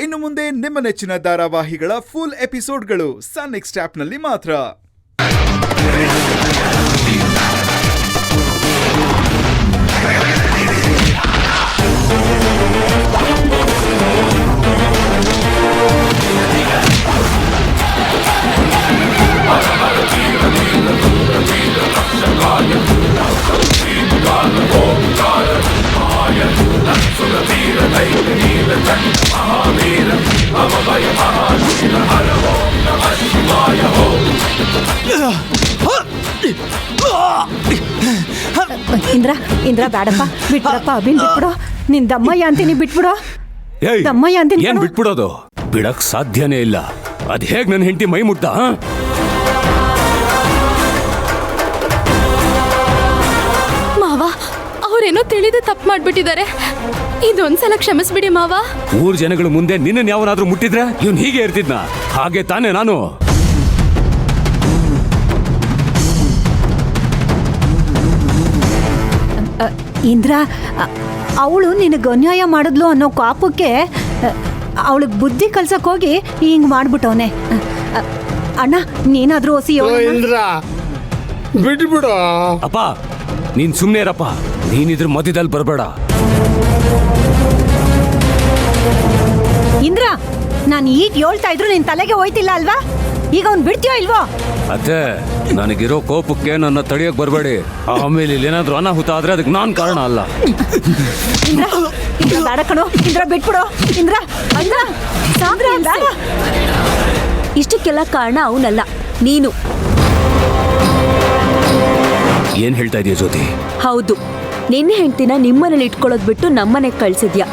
ಇನ್ನು ಮುಂದೆ ನಿಮ್ಮ ನೆಚ್ಚಿನ ಧಾರಾವಾಹಿಗಳ ಫುಲ್ ಎಪಿಸೋಡ್ಗಳು ಸನ್ ನೆಕ್ಸ್ಟ್ ಆಪ್ನಲ್ಲಿ ಮಾತ್ರ. ಇಂದ್ರ ಬೇಡಪ್ಪ, ಬಿಟ್ಬಿಡಪ್ಪ. ಅಭಿನ್ ಬಿಟ್ಬಿಡೋ. ನಿನ್ ದಮ್ಮಯ್ಯ ಅಂತೀನಿ, ಬಿಟ್ಬಿಡೋ. ದಮ್ಮಯ್ಯ ಅಂತೀನಿ. ಏನ್ ಬಿಟ್ಬಿಡೋದು? ಬಿಡಕ್ ಸಾಧ್ಯನೇ ಇಲ್ಲ. ಅದ್ ಹೇಗ್ ನನ್ನ ಹೆಂಡತಿ ಮೈ ಮುಟ್ಟ? ಮಾವ, ಅವ್ರೇನೋ ತಿಳಿದು ತಪ್ಪು ಮಾಡ್ಬಿಟ್ಟಿದ್ದಾರೆ. ಇದೊಂದ್ಸಲ ಕ್ಷಮಿಸ್ಬಿಡಿ ಮಾವ. ಊರ್ ಜನಗಳ ಮುಂದೆ ನಿನ್ನ ಯಾವನಾದ್ರೂ ಮುಟ್ಟಿದ್ರೆ ಇವ್ನ್ ಹೀಗೆ ಇರ್ತಿದ್ನ? ಹಾಗೆ ತಾನೇ ನಾನು. ಇಂದ್ರ, ಅವಳು ನಿನಗೆ ಅನ್ಯಾಯ ಮಾಡಿದ್ಲು ಅನ್ನೋ ಕಾಪಕ್ಕೆ ಅವಳಿಗೆ ಬುದ್ಧಿ ಕಲ್ಸಕ್ ಹೋಗಿ ಹಿಂಗ್ ಮಾಡ್ಬಿಟ್ಟವನೆ. ಅಣ್ಣ, ನೀನಾದ್ರೂ ಹೊಸಿ ಇಂದ್ರ ಬಿಟ್ಬಿಡು. ಅಪ್ಪ, ನೀನ್ ಸುಮ್ನೆ ಇರಪ್ಪ. ನೀನಿದ್ರ ಮಧ್ಯದಲ್ಲಿ ಬರಬೇಡ. ಇಂದ್ರ, ನಾನು ಈಗ ಹೇಳ್ತಾ ಇದ್ರು ನಿನ್ ತಲೆಗೆ ಹೋಯ್ತಿಲ್ಲ ಅಲ್ವಾ? ಈಗ ಅವ್ನ್ ಬಿಡ್ತೀಯೋ ಇಲ್ವೋ? ಅತ್ತೆ, ನನಗಿರೋ ಕೋಪಕ್ಕೆ ನನ್ನ ತಡಿಯಕ್ ಬರಬೇಡಿ. ಆಮೇಲೆ ಇಲ್ಲೇನಾದ್ರೂ ಅನಾಹುತ ಆದ್ರೆ ಅದಕ್ಕೆ ನಾನ್ ಕಾರಣ ಅಲ್ಲ. ಇಂದ್ರ ಬೇಡ ಕಣೋ. ಇಂದ್ರ ಬಿಟ್ಬಿಡು. ಇಂದ್ರ, ಇಂದ್ರ, ಸಾಂದ್ರ, ಬೇಡ. ಇಷ್ಟಕ್ಕೆಲ್ಲ ಕಾರಣ ಅವನಲ್ಲ, ನೀನು. ಏನ್ ಹೇಳ್ತಾ ಇದೀಯ ಜ್ಯೋತಿ? ಹೌದು, ನಿನ್ನ ಹೆಂಡ್ತಿನ ನಿಮ್ಮನೇಲಿ ಇಟ್ಕೊಳ್ಳೋದ್ ಬಿಟ್ಟು ನಮ್ಮನೆಗ್ ಕಳ್ಸಿದ್ಯಾ.